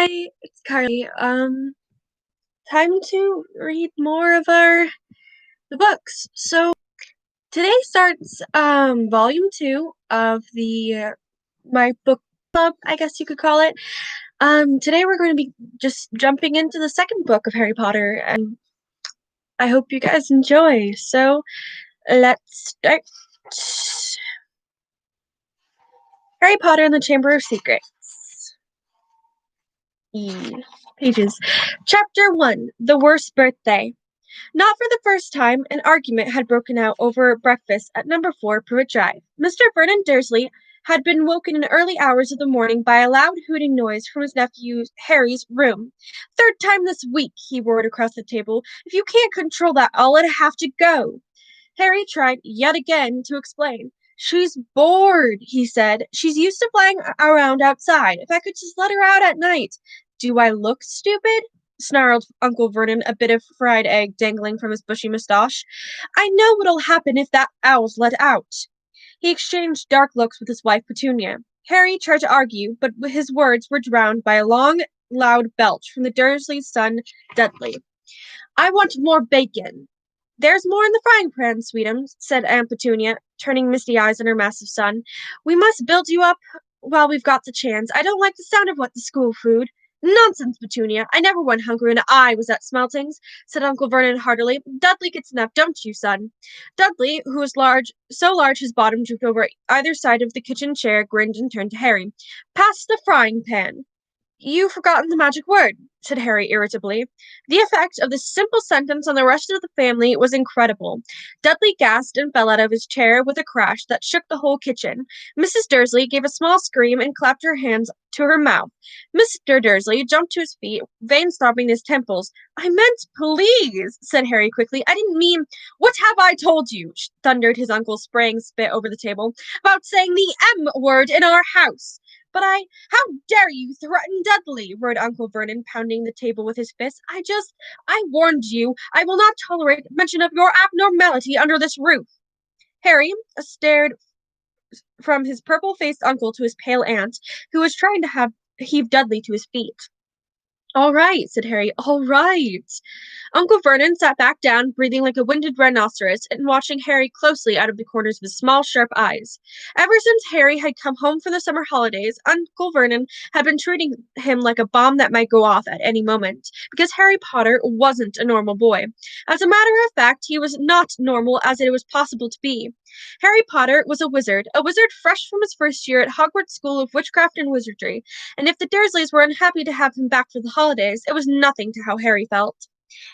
Hi, it's Carly. Time to read more of the books. So today starts volume 2 of the my book club, I guess you could call it. Today we're going to be just jumping into the second book of Harry Potter, and I hope you guys enjoy. So let's start. Harry Potter and the Chamber of Secrets. Pages. Chapter 1: The Worst Birthday. Not for the first time, an argument had broken out over breakfast at number 4 Pruitt Drive. Mr. Vernon Dursley had been woken in early hours of the morning by a loud hooting noise from his nephew Harry's room. "Third time this week," he roared across the table. "If you can't control that, I'll let it have to go." Harry tried yet again to explain. "She's bored," he said. "She's used to flying around outside. If I could just let her out at night." "Do I look stupid?" snarled Uncle Vernon, a bit of fried egg dangling from his bushy moustache. "I know what'll happen if that owl's let out." He exchanged dark looks with his wife Petunia. Harry tried to argue, but his words were drowned by a long, loud belch from the Dursleys' son, Dudley. "I want more bacon." "There's more in the frying pan, sweetums," said Aunt Petunia, turning misty eyes on her massive son. "We must build you up while we've got the chance. I don't like the sound of the school food." "Nonsense, Petunia. I never went hungry when I was at Smeltings," said Uncle Vernon heartily. "Dudley gets enough, don't you, son?" Dudley, who was large, so large his bottom drooped over either side of the kitchen chair, grinned and turned to Harry. "Pass the frying pan." "You've forgotten the magic word," said Harry irritably. The effect of this simple sentence on the rest of the family was incredible. Dudley gasped and fell out of his chair with a crash that shook the whole kitchen. Mrs. Dursley gave a small scream and clapped her hands to her mouth. Mr. Dursley jumped to his feet, veins throbbing his temples. "I meant please," said Harry quickly. "I didn't mean—" "What have I told you?" thundered his uncle, spraying spit over the table. "About saying the M word in our house." "But how dare you threaten Dudley?" roared Uncle Vernon, pounding the table with his fist. I warned you. I will not tolerate mention of your abnormality under this roof." Harry stared from his purple-faced uncle to his pale aunt, who was trying to heave Dudley to his feet. "All right," said Harry. "All right." Uncle Vernon sat back down, breathing like a winded rhinoceros, and watching Harry closely out of the corners of his small, sharp eyes. Ever since Harry had come home for the summer holidays, Uncle Vernon had been treating him like a bomb that might go off at any moment, because Harry Potter wasn't a normal boy. As a matter of fact, he was not normal as it was possible to be. Harry Potter was a wizard fresh from his first year at Hogwarts School of Witchcraft and Wizardry, and if the Dursleys were unhappy to have him back for the holidays, it was nothing to how Harry felt.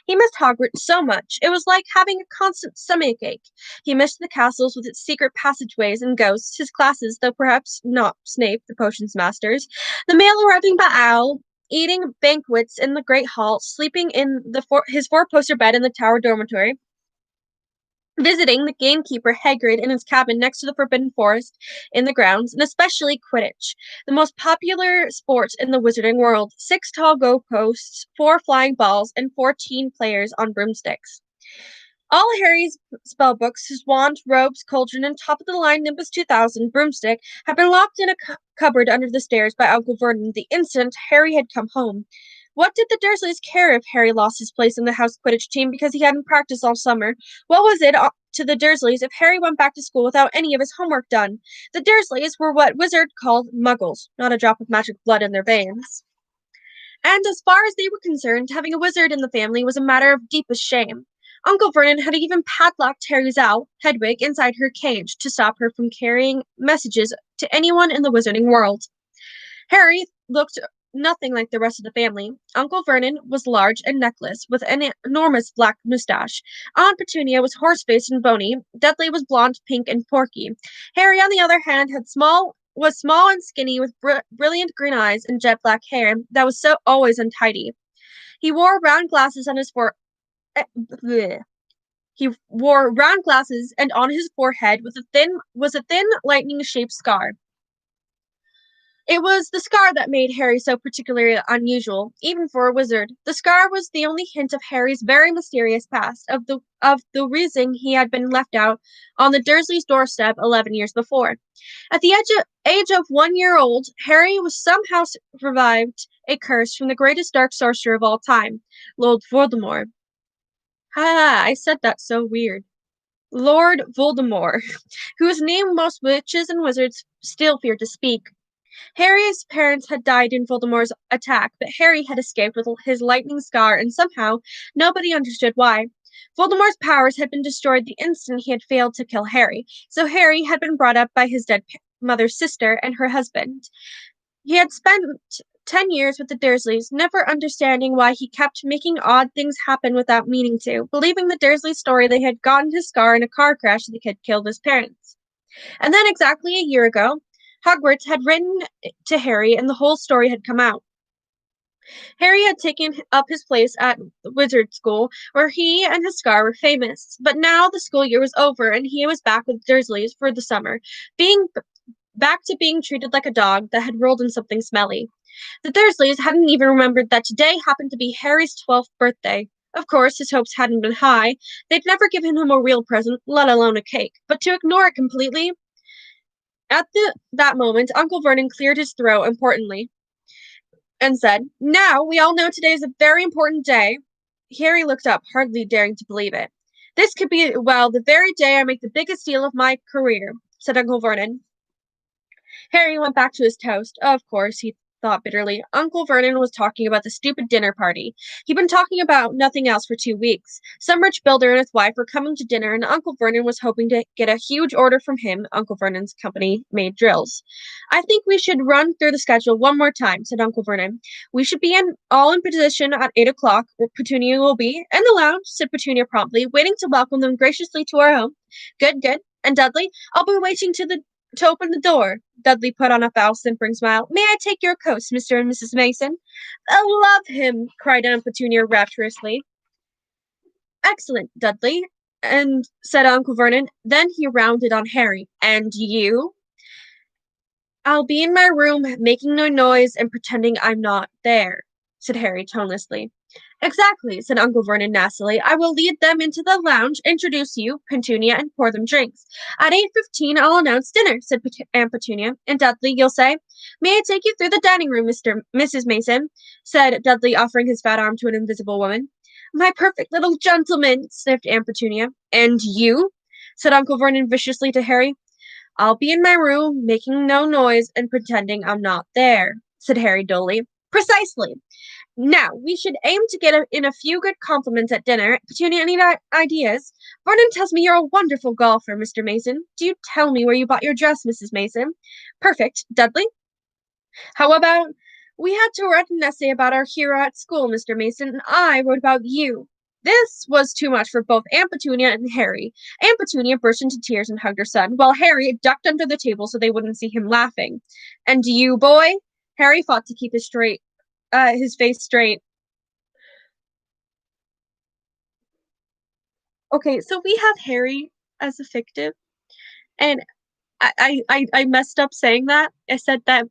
He missed Hogwarts so much. It was like having a constant stomachache. He missed the castles with its secret passageways and ghosts, his classes, though perhaps not Snape, the potions masters, the mail-arriving Baal, eating banquets in the Great Hall, sleeping in his four-poster bed in the Tower dormitory, visiting the gamekeeper Hagrid in his cabin next to the Forbidden Forest in the grounds, and especially Quidditch, the most popular sport in the wizarding world. 6 tall goalposts, 4 flying balls, and 14 players on broomsticks. All Harry's spellbooks, his wand, robes, cauldron, and top-of-the-line Nimbus 2000 broomstick had been locked in a cupboard under the stairs by Uncle Vernon the instant Harry had come home. What did the Dursleys care if Harry lost his place in the house Quidditch team because he hadn't practiced all summer? What was it to the Dursleys if Harry went back to school without any of his homework done? The Dursleys were what Wizard called muggles, not a drop of magic blood in their veins. And as far as they were concerned, having a wizard in the family was a matter of deepest shame. Uncle Vernon had even padlocked Harry's owl, Hedwig, inside her cage to stop her from carrying messages to anyone in the wizarding world. Harry looked nothing like the rest of the family. Uncle Vernon was large and necklaced, with an enormous black moustache. Aunt Petunia was horse-faced and bony. Dudley was blonde, pink, and porky. Harry, on the other hand, was small and skinny, with brilliant green eyes and jet black hair that was so always untidy. He wore round glasses on his He wore round glasses, and on his forehead was a thin lightning-shaped scar. It was the scar that made Harry so particularly unusual, even for a wizard. The scar was the only hint of Harry's very mysterious past, of the reason he had been left out on the Dursleys' doorstep 11 years before. At the age of 1 year old, Harry was somehow survived a curse from the greatest dark sorcerer of all time, Lord Voldemort. Ha! I said that so weird. Lord Voldemort, whose name most witches and wizards still fear to speak. Harry's parents had died in Voldemort's attack, but Harry had escaped with his lightning scar, and somehow nobody understood why. Voldemort's powers had been destroyed the instant he had failed to kill Harry, so Harry had been brought up by his dead mother's sister and her husband. He had spent 10 years with the Dursleys, never understanding why he kept making odd things happen without meaning to, believing the Dursley story they had gotten his scar in a car crash that had killed his parents. And then exactly a year ago, Hogwarts had written to Harry and the whole story had come out. Harry had taken up his place at wizard school, where he and his scar were famous. But now the school year was over, and he was back with Dursleys for the summer, being back to being treated like a dog that had rolled in something smelly. The Dursleys hadn't even remembered that today happened to be Harry's 12th birthday. Of course, his hopes hadn't been high. They'd never given him a real present, let alone a cake. But to ignore it completely, at that moment, Uncle Vernon cleared his throat importantly and said, "Now, we all know today is a very important day." Harry looked up, hardly daring to believe it. "This could be, well, the very day I make the biggest deal of my career," said Uncle Vernon. Harry went back to his toast. Of course, he thought bitterly. Uncle Vernon was talking about the stupid dinner party. He'd been talking about nothing else for 2 weeks. Some rich builder and his wife were coming to dinner, and Uncle Vernon was hoping to get a huge order from him. Uncle Vernon's company made drills. "I think we should run through the schedule one more time," said Uncle Vernon. "We should be all in position at 8 o'clock, where Petunia will be." "In the lounge," said Petunia promptly, waiting to welcome them graciously to our home. "Good, good. And Dudley, I'll be waiting to open the door." Dudley put on a foul, simpering smile. "May I take your coats, Mr. and Mrs. Mason?" "I love him," cried Aunt Petunia rapturously. "Excellent, Dudley," and said Uncle Vernon. Then he rounded on Harry. "And you?" "I'll be in my room, making no noise and pretending I'm not there," said Harry tonelessly. "Exactly," said Uncle Vernon nastily. "I will lead them into the lounge, introduce you, Petunia, and pour them drinks. At 8:15 I'll announce dinner," said Aunt Petunia. "And Dudley, you'll say, 'May I take you through the dining room, Mrs. Mason?'" said Dudley, offering his fat arm to an invisible woman. "My perfect little gentleman," sniffed Aunt Petunia. "And you?" said Uncle Vernon viciously to Harry. "I'll be in my room, making no noise and pretending I'm not there," said Harry dully. "Precisely. Now, we should aim to get in a few good compliments at dinner. Petunia, any ideas? Vernon tells me you're a wonderful golfer, Mr. Mason. Do you tell me where you bought your dress, Mrs. Mason?" "Perfect. Dudley?" "How about, we had to write an essay about our hero at school, Mr. Mason, and I wrote about you." This was too much for both Aunt Petunia and Harry. Aunt Petunia burst into tears and hugged her son, while Harry ducked under the table so they wouldn't see him laughing. "And you, boy?" Harry fought to keep his face straight. Okay, so we have Harry as a fictive, and I messed up saying that. I said that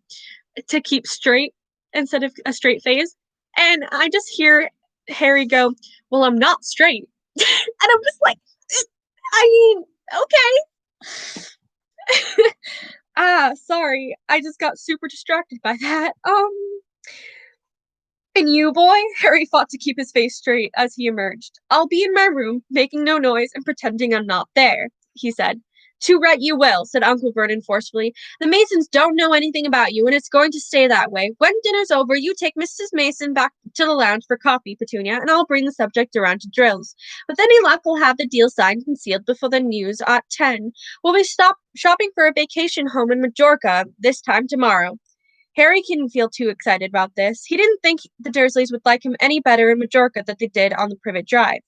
to keep straight instead of a straight face, and I just hear Harry go, "Well, I'm not straight," and I'm just like, I mean, okay. Sorry, I just got super distracted by that. "And you, boy?" Harry fought to keep his face straight as he emerged. "I'll be in my room, making no noise and pretending I'm not there," he said. "Too right you will," said Uncle Vernon forcefully. "The Masons don't know anything about you, and it's going to stay that way. When dinner's over, you take Mrs. Mason back to the lounge for coffee, Petunia, and I'll bring the subject around to drills. With any luck, we'll have the deal signed and sealed before the news at 10. We'll be shopping for a vacation home in Majorca this time tomorrow." Harry didn't feel too excited about this. He didn't think the Dursleys would like him any better in Majorca than they did on the Privet Drive.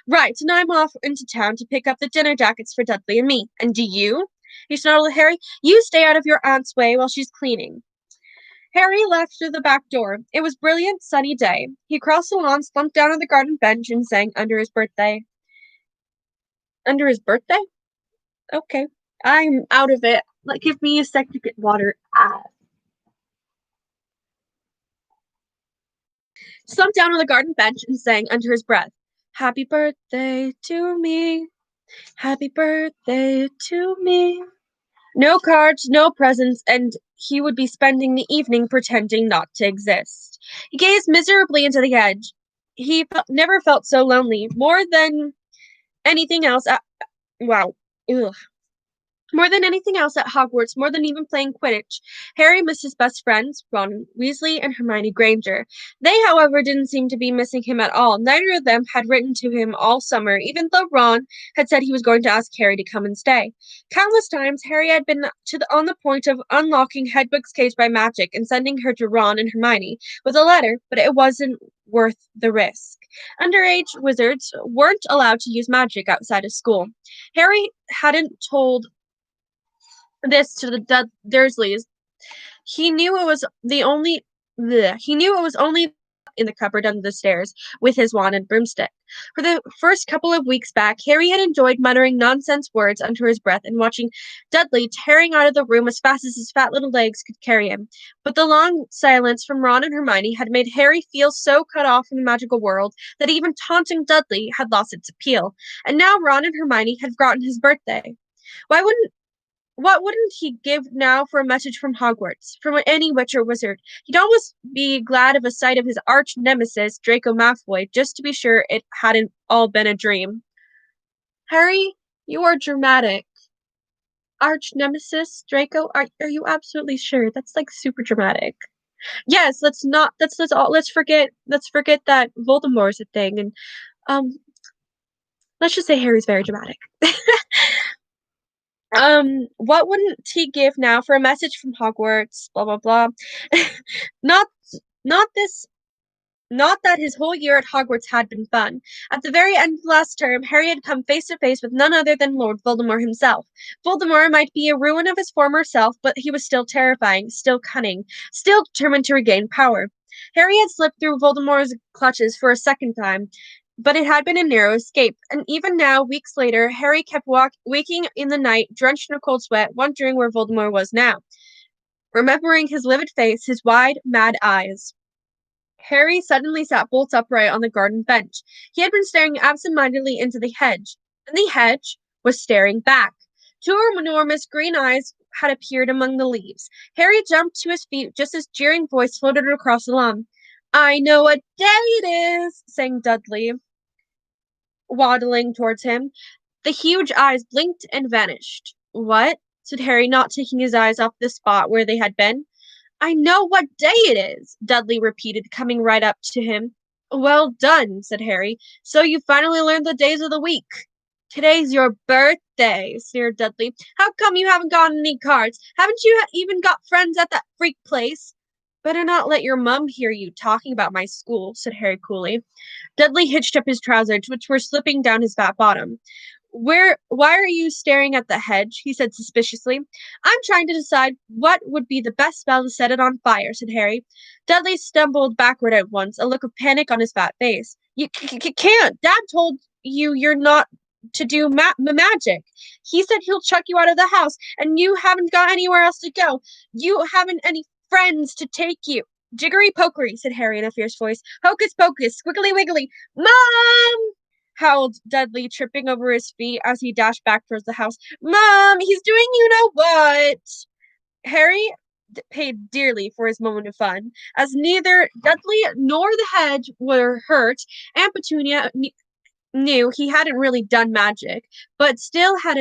"Right, and I'm off into town to pick up the dinner jackets for Dudley and me. And do you?" he snarled at Harry. "You stay out of your aunt's way while she's cleaning." Harry left through the back door. It was a brilliant, sunny day. He crossed the lawn, slumped down on the garden bench, and sang Under His Birthday. Under his birthday? Okay. I'm out of it. Give me a sec to get water. slumped down on the garden bench and sang under his breath, "Happy birthday to me. Happy birthday to me." No cards, no presents, and he would be spending the evening pretending not to exist. He gazed miserably into the edge. Never felt so lonely. More than anything else at wow. Ugh. More than anything else at Hogwarts, more than even playing Quidditch, Harry missed his best friends, Ron Weasley and Hermione Granger. They, however, didn't seem to be missing him at all. Neither of them had written to him all summer, even though Ron had said he was going to ask Harry to come and stay. Countless times, Harry had been on the point of unlocking Hedwig's cage by magic and sending her to Ron and Hermione with a letter, but it wasn't worth the risk. Underage wizards weren't allowed to use magic outside of school. Harry hadn't told this to the Dursleys. He knew it was the only. He knew it was only in the cupboard under the stairs with his wand and broomstick. For the first couple of weeks back, Harry had enjoyed muttering nonsense words under his breath and watching Dudley tearing out of the room as fast as his fat little legs could carry him. But the long silence from Ron and Hermione had made Harry feel so cut off from the magical world that even taunting Dudley had lost its appeal. And now Ron and Hermione had forgotten his birthday. Why wouldn't what wouldn't he give now for a message from Hogwarts, from any witch or wizard? He'd almost be glad of a sight of his arch nemesis, Draco Malfoy, just to be sure it hadn't all been a dream. Harry, you are dramatic. Arch nemesis, Draco? Are you absolutely sure? That's like super dramatic. Yes, let's forget that Voldemort's a thing, and um let's just say Harry's very dramatic. What wouldn't he give now for a message from Hogwarts? Blah blah blah. not not this not that his whole year at Hogwarts had been fun. At the very end of last term, Harry had come face to face with none other than Lord Voldemort himself. Voldemort might be a ruin of his former self, but he was still terrifying, still cunning, still determined to regain power. Harry had slipped through Voldemort's clutches for a second time, but it had been a narrow escape, and even now, weeks later, Harry kept waking in the night, drenched in a cold sweat, wondering where Voldemort was now, remembering his livid face, his wide, mad eyes. Harry suddenly sat bolt upright on the garden bench. He had been staring absent-mindedly into the hedge, and the hedge was staring back. Two enormous green eyes had appeared among the leaves. Harry jumped to his feet just as jeering voice floated across the lawn. "I know what day it is," sang Dudley, waddling towards him. The huge eyes blinked and vanished. "What?" said Harry, not taking his eyes off the spot where they had been. "I know what day it is," Dudley repeated, coming right up to him. "Well done," said Harry. "So you finally learned the days of the week." "Today's your birthday," sneered Dudley. "How come you haven't gotten any cards? Haven't you even got friends at that freak place?" "Better not let your mum hear you talking about my school," said Harry coolly. Dudley hitched up his trousers, which were slipping down his fat bottom. Why are you staring at the hedge?" he said suspiciously. "I'm trying to decide what would be the best spell to set it on fire," said Harry. Dudley stumbled backward at once, a look of panic on his fat face. "You can't! Dad told you're not to do magic. He said he'll chuck you out of the house, and you haven't got anywhere else to go. You haven't any friends to take you." "Jiggery pokery," said Harry in a fierce voice. "Hocus pocus, squiggly wiggly. Mom!" howled Dudley, tripping over his feet as he dashed back towards the house. "Mom, he's doing you know what?" Harry paid dearly for his moment of fun, as neither Dudley nor the hedge were hurt. Aunt Petunia knew he hadn't really done magic, but still had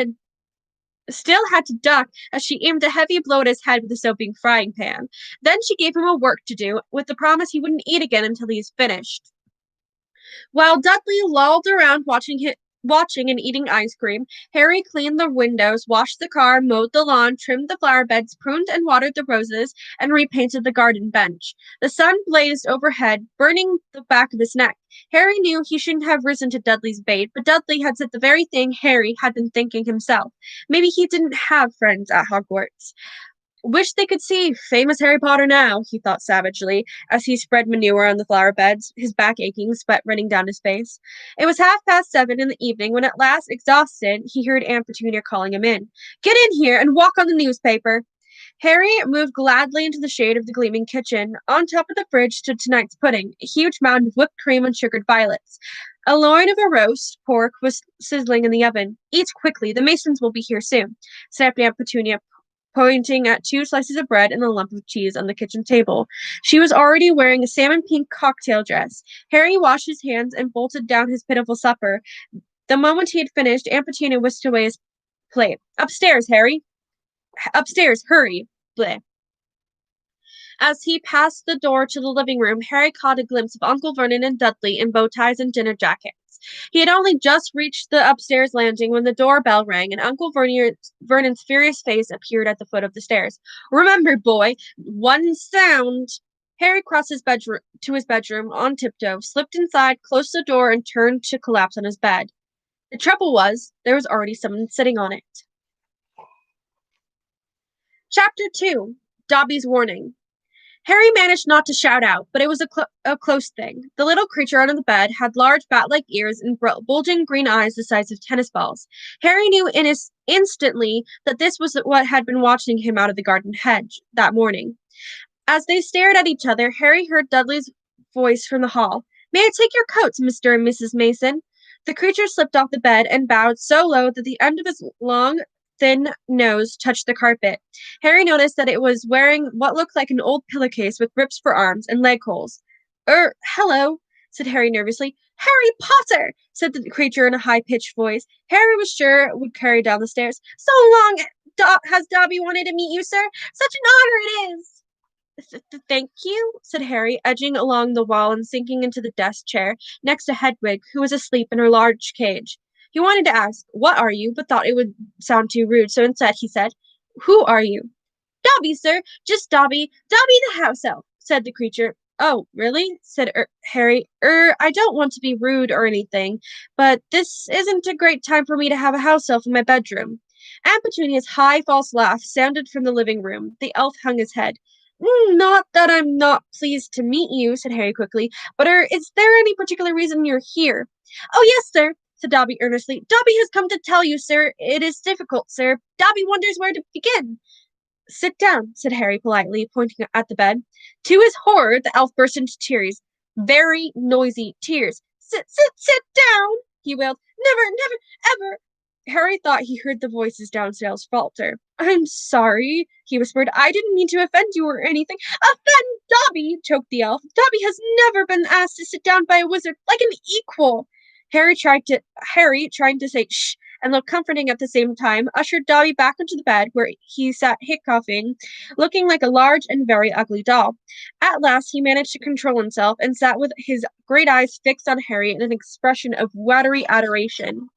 to duck as she aimed a heavy blow at his head with a soaping frying pan. Then she gave him a work to do, with the promise he wouldn't eat again until he was finished. While Dudley lolled around watching and eating ice cream, Harry cleaned the windows, washed the car, mowed the lawn, trimmed the flower beds, pruned and watered the roses, and repainted the garden bench. The sun blazed overhead, burning the back of his neck. Harry knew he shouldn't have risen to Dudley's bait, but Dudley had said the very thing Harry had been thinking himself. Maybe he didn't have friends at Hogwarts. "Wish they could see famous Harry Potter now," he thought savagely, as he spread manure on the flower beds, his back aching, sweat running down his face. It was 7:30 in the evening when at last, exhausted, he heard Aunt Petunia calling him in. "Get in here and walk on the newspaper." Harry moved gladly into the shade of the gleaming kitchen. On top of the fridge stood tonight's pudding, a huge mound of whipped cream and sugared violets. A loin of a roast pork was sizzling in the oven. Eat quickly, the Masons will be here soon, snapped Aunt Petunia, pointing at 2 slices of bread and a lump of cheese on the kitchen table. She was already wearing a salmon pink cocktail dress. Harry washed his hands and bolted down his pitiful supper. The moment he had finished, Aunt Petunia whisked away his plate. Upstairs, Harry. Upstairs, hurry. Bleh. As he passed the door to the living room, Harry caught a glimpse of Uncle Vernon and Dudley in bow ties and dinner jackets. He had only just reached the upstairs landing when the doorbell rang and Uncle Vernon's furious face appeared at the foot of the stairs. Remember, boy, one sound. Harry crossed his bedroom on tiptoe, slipped inside, closed the door, and turned to collapse on his bed. The trouble was, there was already someone sitting on it. Chapter 2. Dobby's Warning. Harry managed not to shout out, but it was a close thing. The little creature under the bed had large bat-like ears and bulging green eyes the size of tennis balls. Harry knew instantly that this was what had been watching him out of the garden hedge that morning. As they stared at each other, Harry heard Dudley's voice from the hall. May I take your coats, Mr. and Mrs. Mason? The creature slipped off the bed and bowed so low that the end of his long, thin nose touched the carpet. Harry noticed that it was wearing what looked like an old pillowcase with rips for arms and leg holes. Hello, said Harry nervously. Harry Potter, said the creature in a high-pitched voice. Harry was sure it would carry down the stairs. So long has Dobby wanted to meet you, sir. Such an honor it is. Thank you, said Harry, edging along the wall and sinking into the desk chair next to Hedwig, who was asleep in her large cage. He wanted to ask, what are you, but thought it would sound too rude, so instead he said, who are you? Dobby, sir, just Dobby. Dobby the house elf, said the creature. Oh, really? Said Harry. I don't want to be rude or anything, but this isn't a great time for me to have a house elf in my bedroom. Aunt Petunia's high, false laugh sounded from the living room. The elf hung his head. Not that I'm not pleased to meet you, said Harry quickly, but is there any particular reason you're here? Oh, yes, sir, said Dobby earnestly. Dobby has come to tell you, sir. It is difficult, sir. Dobby wonders where to begin. Sit down, said Harry politely, pointing at the bed. To his horror, the elf burst into tears. Very noisy tears. Sit down, he wailed. Never, ever. Harry thought he heard the voices downstairs falter. I'm sorry, he whispered. I didn't mean to offend you or anything. Offend Dobby, choked the elf. Dobby has never been asked to sit down by a wizard like an equal. Harry, trying to say shh and look comforting at the same time, ushered Dobby back into the bed where he sat hiccoughing, looking like a large and very ugly doll. At last he managed to control himself and sat with his great eyes fixed on Harry in an expression of watery adoration.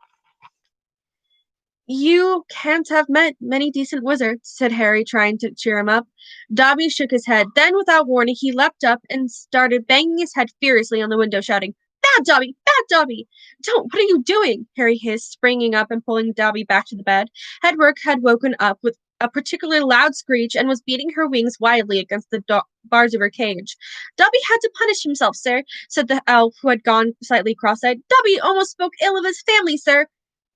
You can't have met many decent wizards, said Harry, trying to cheer him up. Dobby shook his head. Then, without warning, he leapt up and started banging his head furiously on the window, shouting, Bad Dobby! Bad Dobby! Don't! What are you doing? Harry hissed, springing up and pulling Dobby back to the bed. Hedwig had woken up with a particularly loud screech and was beating her wings wildly against the bars of her cage. Dobby had to punish himself, sir, said the elf, who had gone slightly cross-eyed. Dobby almost spoke ill of his family, sir.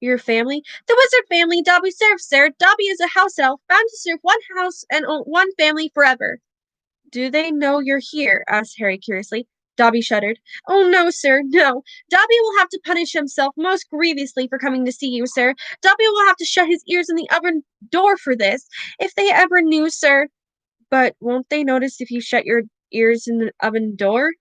Your family? The wizard family Dobby serves, sir. Dobby is a house elf, bound to serve one house and one family forever. Do they know you're here? Asked Harry curiously. Dobby shuddered. Oh, no, sir, no. Dobby will have to punish himself most grievously for coming to see you, sir. Dobby will have to shut his ears in the oven door for this. If they ever knew, sir. But won't they notice if you shut your ears in the oven door?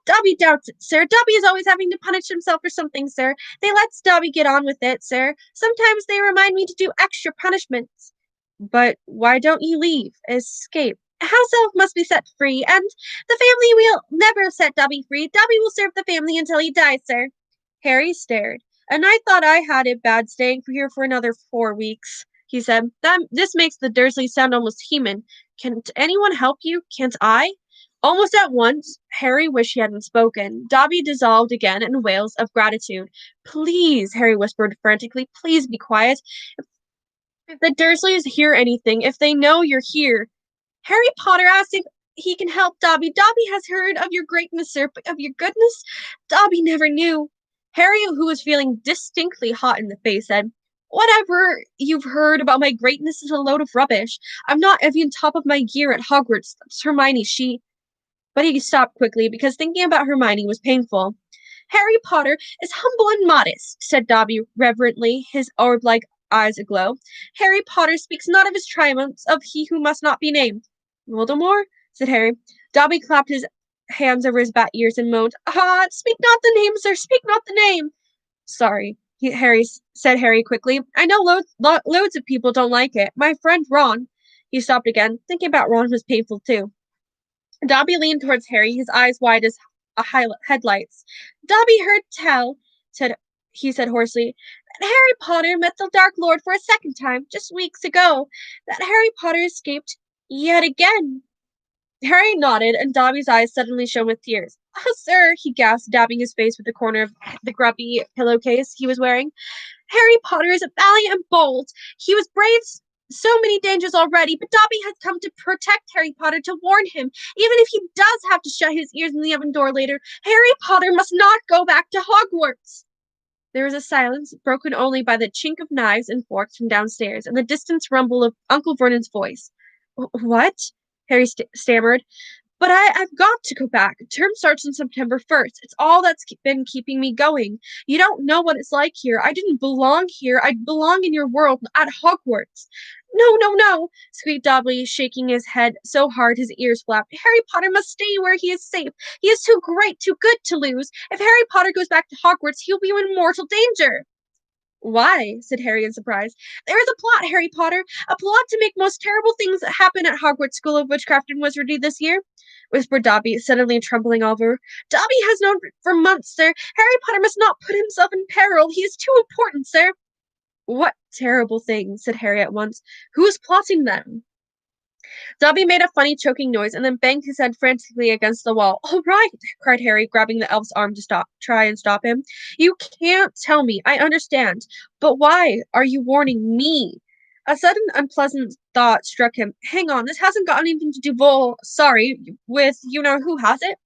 Dobby doubts it, sir. Dobby is always having to punish himself for something, sir. They let Dobby get on with it, sir. Sometimes they remind me to do extra punishments. But why don't you leave? Escape. A house elf must be set free, and the family will never set Dobby free. Dobby will serve the family until he dies, sir. Harry stared. And I thought I had it bad staying here for another 4 weeks, he said. This makes the Dursleys sound almost human. Can't anyone help you? Can't I? Almost at once, Harry wished he hadn't spoken. Dobby dissolved again in wails of gratitude. Please, Harry whispered frantically, please be quiet. If the Dursleys hear anything, if they know you're here. Harry Potter asked if he can help Dobby. Dobby has heard of your greatness, sir, but of your goodness, Dobby never knew. Harry, who was feeling distinctly hot in the face, said, Whatever you've heard about my greatness is a load of rubbish. I'm not even top of my gear at Hogwarts. That's Hermione. But he stopped quickly because thinking about Hermione was painful. Harry Potter is humble and modest, said Dobby reverently, his orb-like eyes aglow. Harry Potter speaks not of his triumphs, of he who must not be named. Voldemort? Said Harry. Dobby clapped his hands over his bat ears and moaned, Ah, speak not the name, sir, speak not the name. Sorry, said Harry quickly. I know loads of people don't like it. My friend Ron. He stopped again. Thinking about Ron was painful too. Dobby leaned towards Harry, his eyes wide as headlights. Dobby heard tell, he said hoarsely, that Harry Potter met the Dark Lord for a second time, just weeks ago. That Harry Potter escaped yet again. Harry nodded, and Dobby's eyes suddenly shone with tears. Oh, sir, he gasped, dabbing his face with the corner of the grubby pillowcase he was wearing. Harry Potter is valiant and bold. He was brave so many dangers already, but Dobby has come to protect Harry Potter, to warn him. Even if he does have to shut his ears in the oven door later, Harry Potter must not go back to Hogwarts. There was a silence, broken only by the chink of knives and forks from downstairs, and the distant rumble of Uncle Vernon's voice. What? Harry stammered. But I've got to go back. Term starts on September 1st. It's all that's been keeping me going. You don't know what it's like here. I didn't belong here. I belong in your world, at Hogwarts. No, no, no, squeaked Dobby, shaking his head so hard his ears flapped. Harry Potter must stay where he is safe. He is too great, too good to lose. If Harry Potter goes back to Hogwarts, he'll be in mortal danger. Why? Said Harry in surprise. There is a plot, Harry Potter. A plot to make most terrible things happen at Hogwarts School of Witchcraft and Wizardry this year, whispered Dobby, suddenly trembling all over. Dobby has known for months, sir. Harry Potter must not put himself in peril. He is too important, sir. What terrible thing? Said Harry at once. Who is plotting them? Dobby made a funny choking noise and then banged his head frantically against the wall. All right, cried Harry, grabbing the elf's arm to try and stop him. You can't tell me. I understand. But why are you warning me? A sudden unpleasant thought struck him. Hang on, this hasn't got anything to do with you-know-who, has it?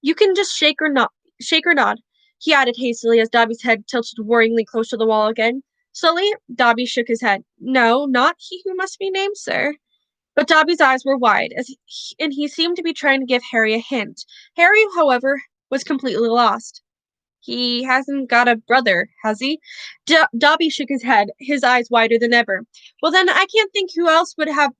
You can just shake or nod, he added hastily as Dobby's head tilted worryingly close to the wall again. Slowly, Dobby shook his head. No, not he who must be named, sir. But Dobby's eyes were wide, and he seemed to be trying to give Harry a hint. Harry, however, was completely lost. He hasn't got a brother, has he? Dobby shook his head, his eyes wider than ever. Well, then, I can't think who else would have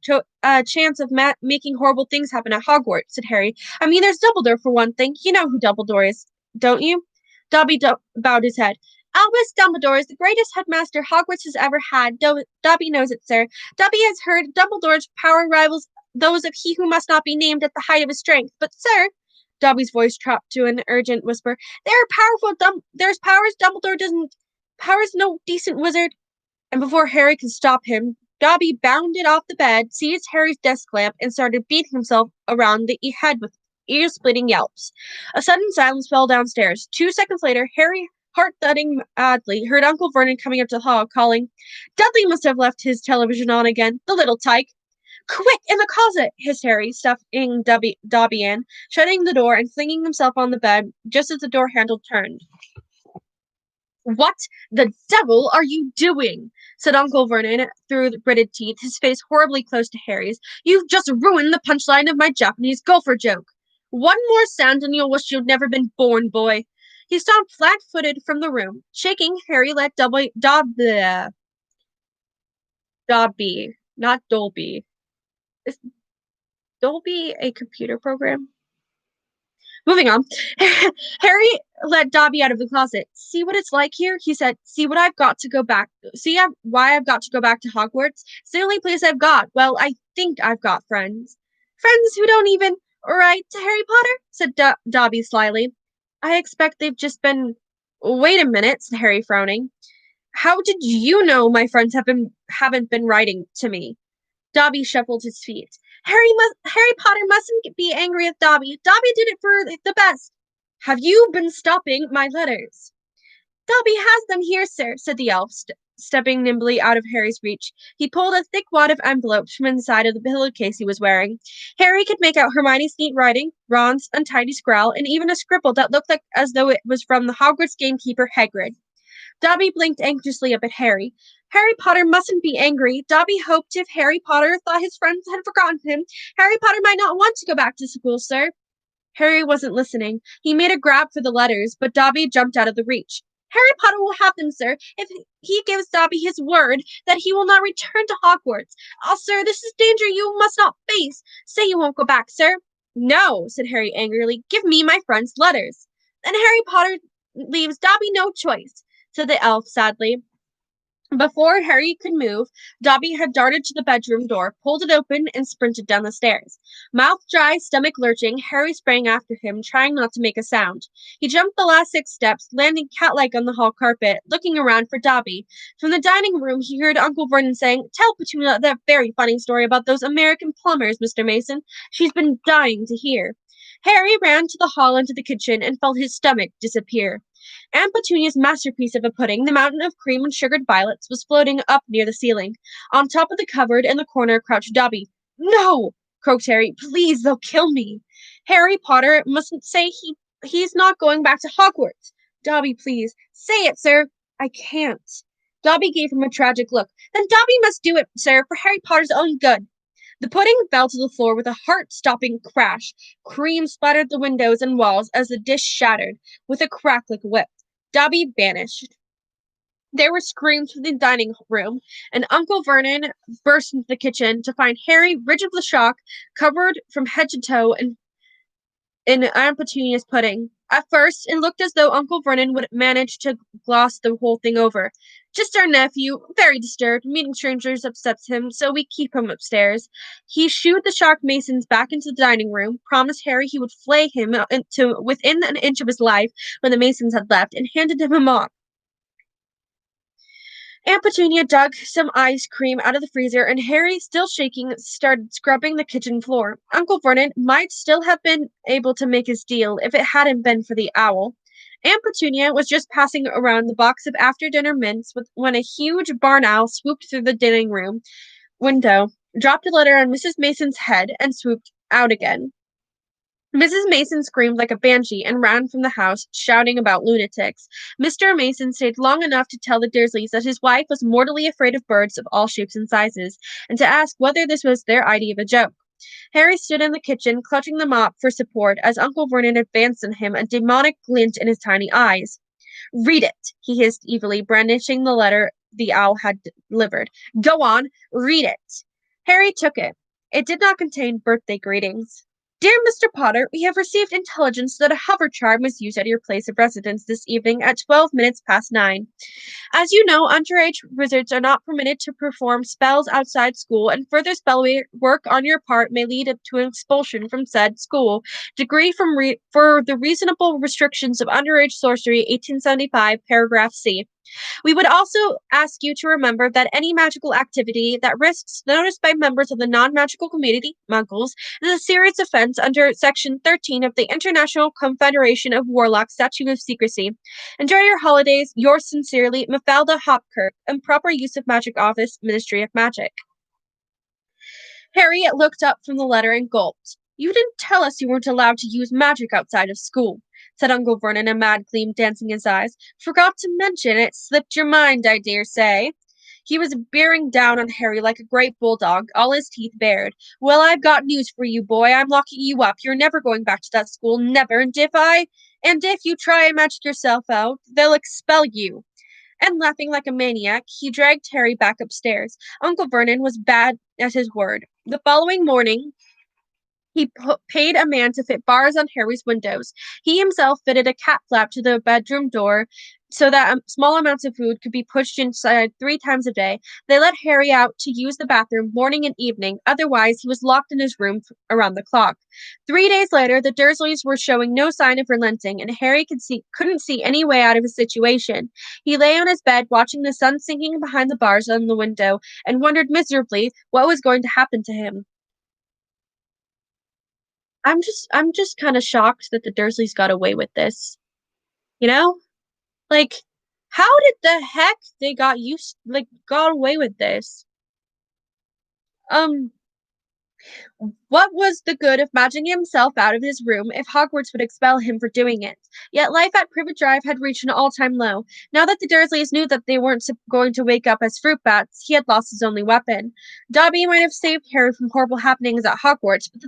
a chance of making horrible things happen at Hogwarts, said Harry. I mean, there's Dumbledore, for one thing. You know who Dumbledore is, don't you? Dobby bowed his head. Albus Dumbledore is the greatest headmaster Hogwarts has ever had. Dobby knows it, sir. Dobby has heard Dumbledore's power rivals those of he who must not be named at the height of his strength. But, sir, Dobby's voice dropped to an urgent whisper, there's powers Dumbledore doesn't. Powers no decent wizard. And before Harry could stop him, Dobby bounded off the bed, seized Harry's desk lamp, and started beating himself around the head with ear-splitting yelps. A sudden silence fell downstairs. 2 seconds later, Harry, heart thudding madly, heard Uncle Vernon coming up to the hall, calling, Dudley must have left his television on again, the little tyke. Quick, in the closet, hissed Harry, stuffing Dobby in, shutting the door and flinging himself on the bed just as the door handle turned. What the devil are you doing? Said Uncle Vernon through the gritted teeth, his face horribly close to Harry's. You've just ruined the punchline of my Japanese golfer joke. One more sound and you'll wish you'd never been born, boy. He stomped flat-footed from the room. Shaking, Harry let Dobby, not Dolby. Is Dolby a computer program? Moving on. Harry let Dobby out of the closet. See what it's like here? He said. See why I've got to go back to Hogwarts? It's the only place I've got. Well, I think I've got friends. Friends who don't even write to Harry Potter? Said Dobby slyly. I expect they've just been... Wait a minute, said Harry, frowning. How did you know my friends haven't been writing to me? Dobby shuffled his feet. Harry Potter mustn't be angry with Dobby. Dobby did it for the best. Have you been stopping my letters? Dobby has them here, sir, said the elf, stepping nimbly out of Harry's reach. He pulled a thick wad of envelopes from inside of the pillowcase he was wearing. Harry could make out Hermione's neat writing, Ron's untidy scrawl, and even a scribble that looked as though it was from the Hogwarts gamekeeper Hagrid. Dobby blinked anxiously up at Harry. Harry Potter mustn't be angry. Dobby hoped if Harry Potter thought his friends had forgotten him, Harry Potter might not want to go back to school, sir. Harry wasn't listening. He made a grab for the letters, but Dobby jumped out of the reach. Harry Potter will have them, sir, if he gives Dobby his word that he will not return to Hogwarts. Oh, sir, this is danger you must not face. Say you won't go back, sir. No, said Harry angrily. Give me my friend's letters. Then Harry Potter leaves Dobby no choice, said the elf sadly. Before Harry could move, Dobby had darted to the bedroom door, pulled it open, and sprinted down the stairs. Mouth dry, stomach lurching, Harry sprang after him, trying not to make a sound. He jumped the last 6 steps, landing cat-like on the hall carpet, looking around for Dobby. From the dining room, he heard Uncle Vernon saying, "Tell Petunia that very funny story about those American plumbers, Mr. Mason. She's been dying to hear." Harry ran to the hall and to the kitchen and felt his stomach disappear. Aunt Petunia's masterpiece of a pudding, the mountain of cream and sugared violets, was floating up near the ceiling. On top of the cupboard in the corner crouched Dobby. "No!" croaked Harry. "Please, they'll kill me." "Harry Potter mustn't say he's not going back to Hogwarts." "Dobby, please. Say it, sir." "I can't." Dobby gave him a tragic look. "Then Dobby must do it, sir, for Harry Potter's own good." The pudding fell to the floor with a heart-stopping crash. Cream splattered the windows and walls as the dish shattered, with a crack like a whip. Dobby vanished. There were screams from the dining room, and Uncle Vernon burst into the kitchen to find Harry, rigid with shock, covered from head to toe in Aunt Petunia's pudding. At first, it looked as though Uncle Vernon would manage to gloss the whole thing over. "Just our nephew, very disturbed. Meeting strangers upsets him, so we keep him upstairs." He shooed the shocked Masons back into the dining room, promised Harry he would flay him to within an inch of his life when the Masons had left, and handed him a mop. Aunt Petunia dug some ice cream out of the freezer, and Harry, still shaking, started scrubbing the kitchen floor. Uncle Vernon might still have been able to make his deal if it hadn't been for the owl. Aunt Petunia was just passing around the box of after-dinner mints when a huge barn owl swooped through the dining room window, dropped a letter on Mrs. Mason's head, and swooped out again. Mrs. Mason screamed like a banshee and ran from the house, shouting about lunatics. Mr. Mason stayed long enough to tell the Dursleys that his wife was mortally afraid of birds of all shapes and sizes, and to ask whether this was their idea of a joke. Harry stood in the kitchen, clutching the mop for support as Uncle Vernon advanced on him, a demonic glint in his tiny eyes. "Read it," he hissed evilly, brandishing the letter the owl had delivered. "Go on, read it." Harry took it. It did not contain birthday greetings. "Dear Mr. Potter, we have received intelligence that a hover charm was used at your place of residence this evening at 12 minutes past 9. As you know, underage wizards are not permitted to perform spells outside school, and further spell work on your part may lead up to an expulsion from said school. Degree for the reasonable restrictions of underage sorcery, 1875, paragraph C. We would also ask you to remember that any magical activity that risks notice by members of the non-magical community, Muggles, is a serious offense under Section 13 of the International Confederation of Warlocks Statute of Secrecy. Enjoy your holidays. Yours sincerely, Mafalda Hopkirk. Improper use of magic office, Ministry of Magic." Harry looked up from the letter and gulped. "You didn't tell us you weren't allowed to use magic outside of school," said Uncle Vernon, a mad gleam dancing in his eyes. "Forgot to mention it. Slipped your mind, I dare say." He was bearing down on Harry like a great bulldog, all his teeth bared. "Well, I've got news for you, boy. I'm locking you up. You're never going back to that school, never. And if you try and magic yourself out, they'll expel you." And laughing like a maniac, he dragged Harry back upstairs. Uncle Vernon was bad at his word. The following morning, he paid a man to fit bars on Harry's windows. He himself fitted a cat flap to the bedroom door so that small amounts of food could be pushed inside 3 times a day. They let Harry out to use the bathroom morning and evening. Otherwise, he was locked in his room around the clock. 3 days later, the Dursleys were showing no sign of relenting, and Harry couldn't see any way out of his situation. He lay on his bed, watching the sun sinking behind the bars on the window, and wondered miserably what was going to happen to him. I'm just kind of shocked that the Dursleys got away with this. You know? Like, how did the heck they got away with this? Um, What was the good of matching himself out of his room if Hogwarts would expel him for doing it? Yet life at Privet Drive had reached an all-time low. Now that the Dursleys knew that they weren't going to wake up as fruit bats, he had lost his only weapon. Dobby might have saved Harry from horrible happenings at Hogwarts, but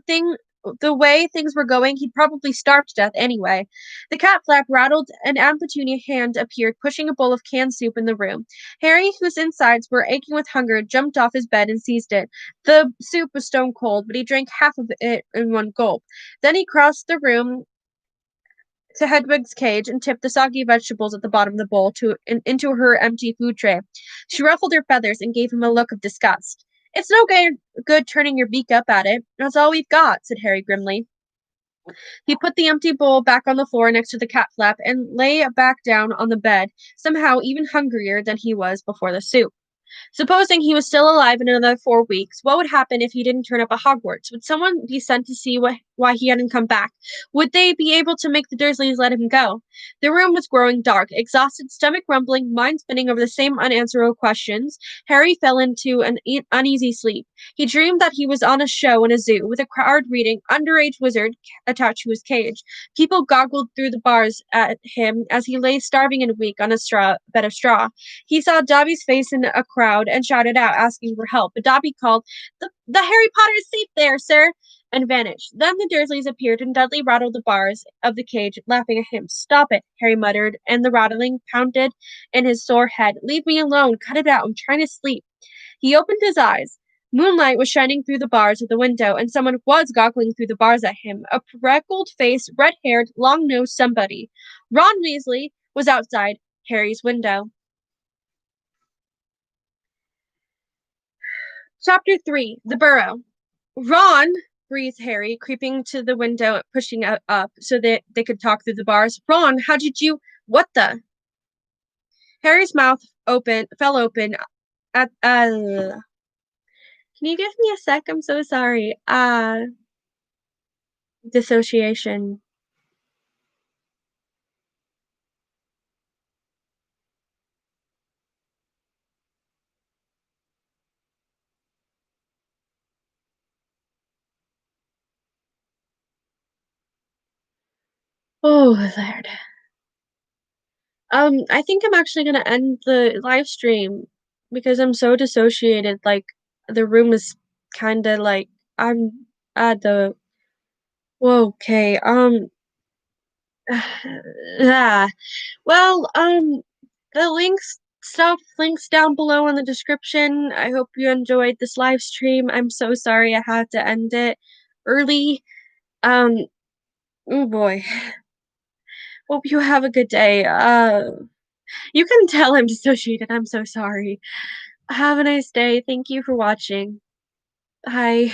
the way things were going, he'd probably starve to death anyway. The cat flap rattled, and Aunt Petunia hand appeared, pushing a bowl of canned soup in the room. Harry, whose insides were aching with hunger, jumped off his bed and seized it. The soup was stone cold, but he drank half of it in one gulp. Then he crossed the room to Hedwig's cage and tipped the soggy vegetables at the bottom of the bowl into her empty food tray. She ruffled her feathers and gave him a look of disgust. It's no good turning your beak up at it. That's all we've got, said Harry grimly. He put the empty bowl back on the floor next to the cat flap and lay back down on the bed, somehow even hungrier than he was before the soup. Supposing he was still alive in another 4 weeks, what would happen if he didn't turn up at Hogwarts? Would someone be sent to see why he hadn't come back? Would they be able to make the Dursleys let him go? The room was growing dark. Exhausted, stomach rumbling, mind spinning over the same unanswerable questions, Harry fell into an uneasy sleep. He dreamed that he was on a show in a zoo, with a crowd reading Underage Wizard attached to his cage. People goggled through the bars at him as he lay starving and weak on a bed of straw. He saw Dobby's face in a crowd and shouted out, asking for help. But Dobby called, The Harry Potter is safe there, sir, and vanished. Then the Dursleys appeared, and Dudley rattled the bars of the cage, laughing at him. Stop it, Harry muttered, and the rattling pounded in his sore head. Leave me alone. Cut it out. I'm trying to sleep. He opened his eyes. Moonlight was shining through the bars of the window, and someone was goggling through the bars at him. A freckled-faced, red-haired, long-nosed somebody. Ron Weasley was outside Harry's window. Chapter 3, The Burrow. Ron, breathed Harry, creeping to the window, pushing it up so that they could talk through the bars. Ron, how did you... What the... Harry's mouth fell open at... Can you give me a sec? I'm so sorry. Dissociation. Oh, Lord. I think I'm actually gonna end the live stream because I'm so dissociated. Like, the room is kinda like I'm at the whoa, okay. Yeah. Well, the links down below in the description. I hope you enjoyed this live stream. I'm so sorry I had to end it early. Um, oh boy. Hope you have a good day. You can tell I'm dissociated. I'm so sorry. Have a nice day. Thank you for watching. Bye.